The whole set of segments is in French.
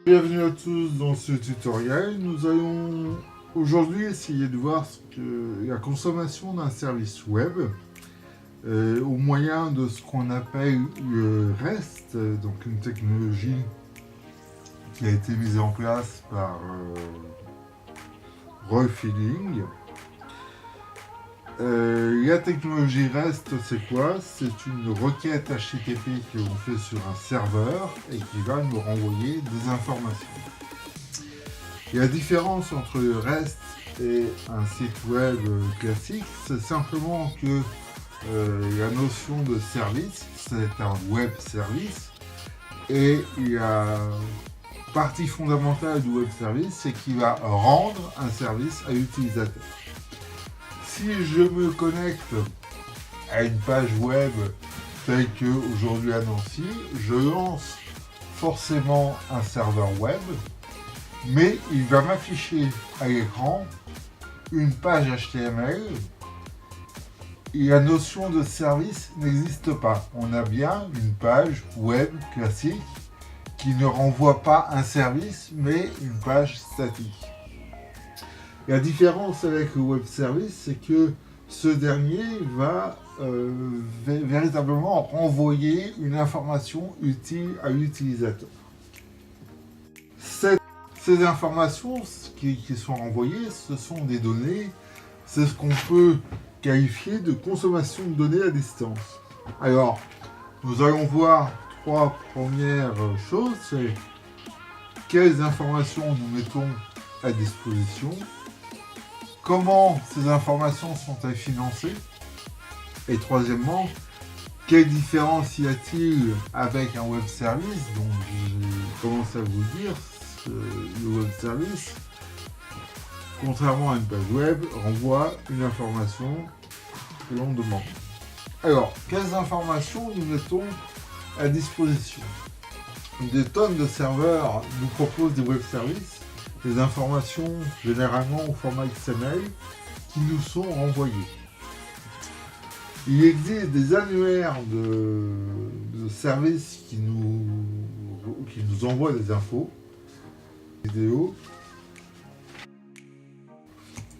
Bienvenue à tous dans ce tutoriel. Nous allons aujourd'hui essayer de voir ce que la consommation d'un service web au moyen de ce qu'on appelle le REST, donc une technologie qui a été mise en place par Refilling. La technologie REST, c'est quoi? C'est une requête HTTP que l'on fait sur un serveur et qui va nous renvoyer des informations. Et la différence entre le REST et un site web classique, c'est simplement que la notion de service, c'est un web service, et la partie fondamentale du web service, c'est qu'il va rendre un service à l'utilisateur. Si je me connecte à une page web telle qu'aujourd'hui annoncée, je lance forcément un serveur web, mais il va m'afficher à l'écran une page HTML et la notion de service n'existe pas. On a bien une page web classique qui ne renvoie pas un service, mais une page statique. La différence avec le web service, c'est que ce dernier va véritablement renvoyer une information utile à l'utilisateur. Ces informations qui sont renvoyées, ce sont des données, c'est ce qu'on peut qualifier de consommation de données à distance. Alors, nous allons voir trois premières choses, c'est quelles informations nous mettons à disposition, comment ces informations sont-elles financées, et troisièmement, quelle différence y a-t-il avec un web service? Donc, j'ai commencé à vous dire, le web service, contrairement à une page web, renvoie une information que l'on demande. Alors, quelles informations nous mettons à disposition? Des tonnes de serveurs nous proposent des web services, des informations généralement au format XML qui nous sont renvoyées. Il existe des annuaires de services qui nous envoient des infos, vidéos.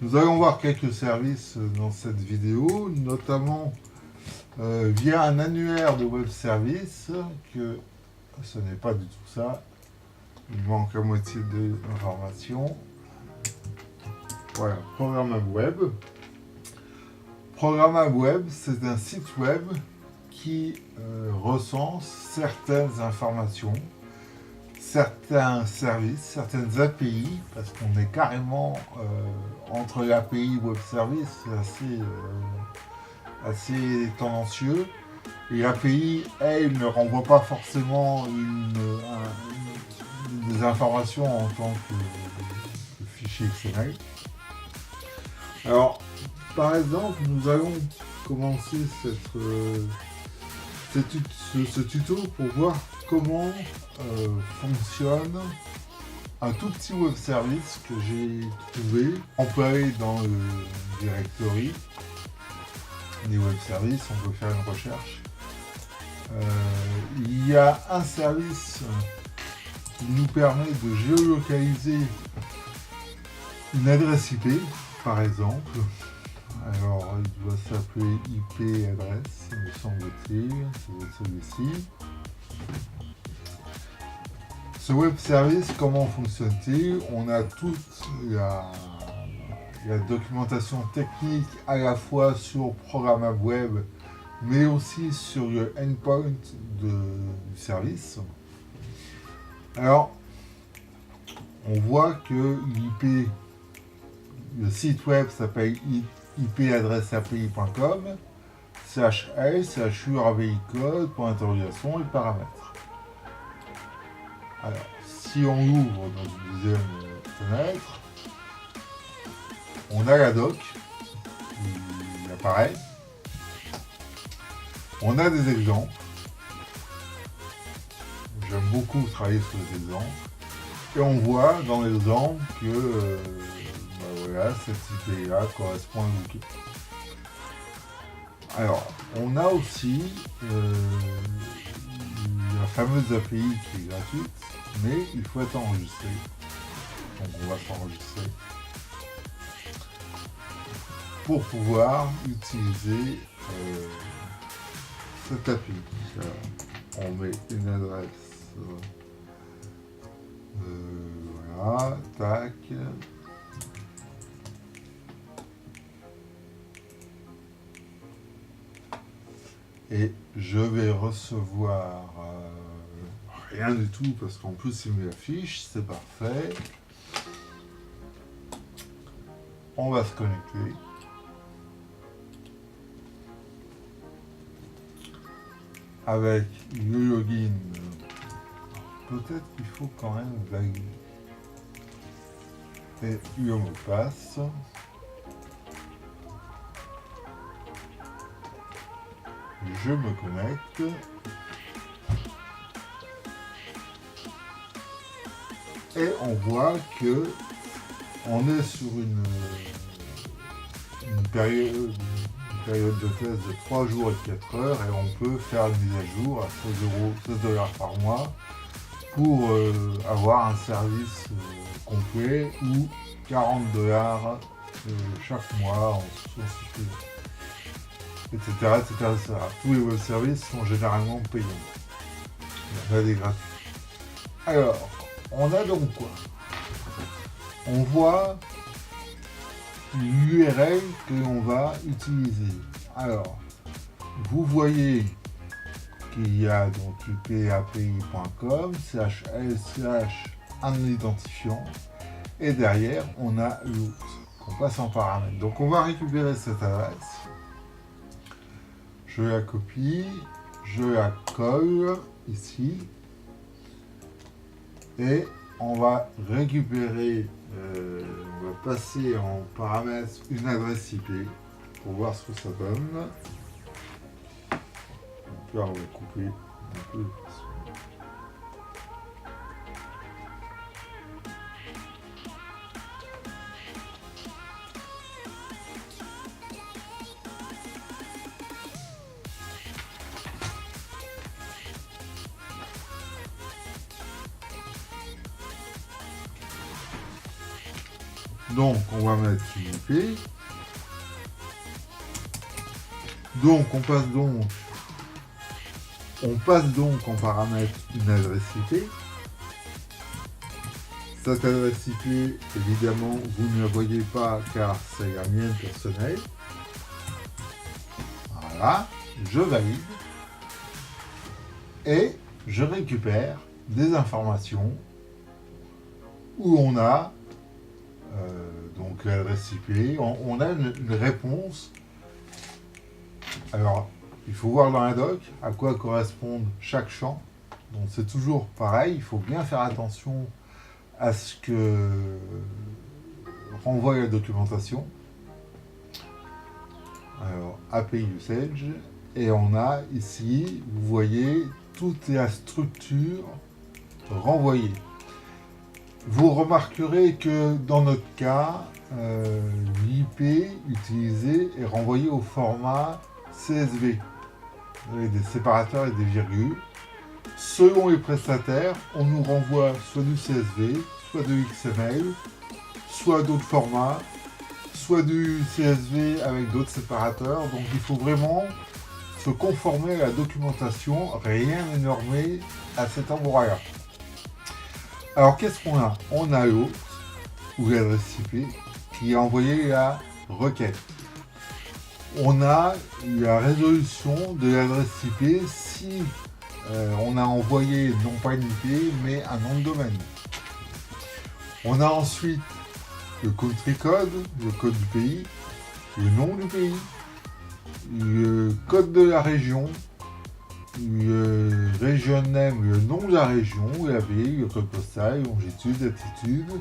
Nous allons voir quelques services dans cette vidéo, notamment via un annuaire de web services, que ce n'est pas du tout ça. Il manque la moitié de l'information. Voilà, programmable web. Programmable web, c'est un site web qui recense certaines informations, certains services, certaines API, parce qu'on est carrément entre l'API web service, assez tendancieux. Et l'API, elle, ne renvoie pas forcément des informations en tant que fichier XML. Alors, par exemple, nous allons commencer ce tuto pour voir comment fonctionne un tout petit web service que j'ai trouvé. On peut aller dans le directory des web services, on peut faire une recherche. Il y a un service qui nous permet de géolocaliser une adresse IP, par exemple. Alors, il doit s'appeler IP adresse, me semble-t-il, c'est celui-ci. Ce web service, comment fonctionne-t-il? On a toute la documentation technique à la fois sur programmable web, mais aussi sur le endpoint du service. Alors, on voit que l'IP, le site web s'appelle ipadresseapi.com, CHL, CHU, AVI code, point d'interrogation et paramètres. Alors, si on ouvre dans une deuxième fenêtre, on a la doc qui apparaît. On a des exemples. J'aime beaucoup travailler sur les exemples. Et on voit dans l'exemple que voilà, cette IP-là correspond à un bouquet. Alors, on a aussi la fameuse API qui est gratuite, mais il faut être enregistré. Donc on va s'enregistrer pour pouvoir utiliser cette appli. On met une adresse, voilà, tac. Et je vais recevoir rien du tout parce qu'en plus il me l'affiche, c'est parfait. On va se connecter. Avec le login, peut-être qu'il faut quand même valider. Et le mot de passe. Je me connecte. Et on voit que on est sur une période de test de 3 jours et 4 heures et on peut faire une mise à jour à 16 $ par mois pour avoir un service complet ou 40 $ chaque mois en souscription, etc., etc. Tous les web services sont généralement payants. Il y en a des gratuits. Alors, on a donc quoi? On voit l'URL que l'on va utiliser. Alors, vous voyez qu'il y a donc upapi.com, un identifiant, et derrière, on a l'autre qu'on passe en paramètre. Donc, on va récupérer cette adresse. Je la copie, je la colle ici, et on va récupérer, on va passer en paramètre une adresse IP pour voir ce que ça donne. Donc là, on va couper un peu. Donc, on va mettre une IP. Donc, on passe donc en paramètre une adresse IP. Cette adresse IP, évidemment, vous ne la voyez pas car c'est la mienne personnelle. Voilà, je valide. Et je récupère des informations où on a donc l'adresse IP, on a une réponse. Alors, il faut voir dans la doc à quoi correspondent chaque champ. Donc c'est toujours pareil, il faut bien faire attention à ce que renvoie la documentation. Alors, API usage, et on a ici, vous voyez, toute la structure renvoyée. Vous remarquerez que dans notre cas, l'IP utilisé est renvoyé au format CSV, avec des séparateurs et des virgules. Selon les prestataires, on nous renvoie soit du CSV, soit de XML, soit d'autres formats, soit du CSV avec d'autres séparateurs. Donc il faut vraiment se conformer à la documentation, rien n'est normé à cet endroit-là. Alors qu'est-ce qu'on a? On a l'hôte, ou l'adresse IP, qui a envoyé la requête. On a la résolution de l'adresse IP si on a envoyé non pas une IP, mais un nom de domaine. On a ensuite le country code, le code du pays, le nom du pays, le code de la région, le region name, le nom de la région, la ville, le code postal, longitude, latitude,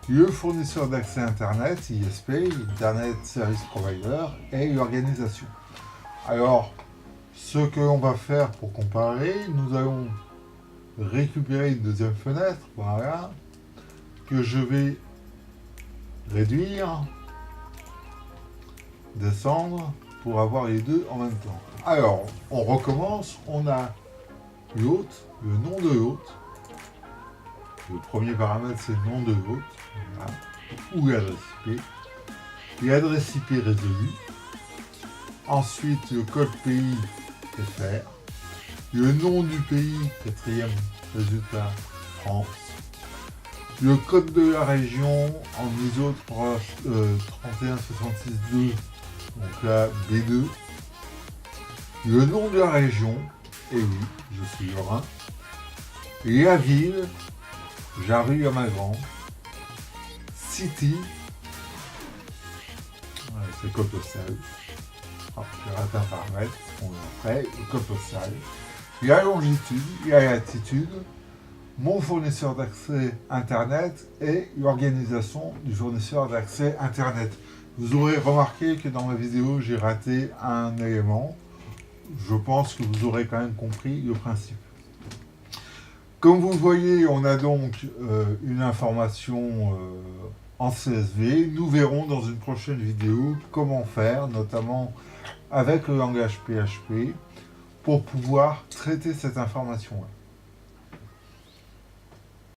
le fournisseur d'accès Internet, ISP, Internet Service Provider, et l'organisation. Alors, ce que l'on va faire pour comparer, nous allons récupérer une deuxième fenêtre, voilà, que je vais réduire, descendre, pour avoir les deux en même temps. Alors, on recommence, on a l'hôte, le nom de l'hôte, le premier paramètre, c'est le nom de l'hôte, voilà, ou l'adresse IP. L'adresse IP résolue. Ensuite, le code pays FR. Le nom du pays, quatrième résultat, France. Le code de la région en ISO 31662, donc là B2. Le nom de la région, et oui, je suis Lorrain. Et la ville, Jarry à Magrand. City, c'est le code postal. Je rate un paramètre, on va après, le code postal. La longitude, la latitude, mon fournisseur d'accès Internet et l'organisation du fournisseur d'accès Internet. Vous aurez remarqué que dans ma vidéo, j'ai raté un élément. Je pense que vous aurez quand même compris le principe. Comme vous voyez, on a donc une information en CSV. Nous verrons dans une prochaine vidéo comment faire, notamment avec le langage PHP, pour pouvoir traiter cette information-là.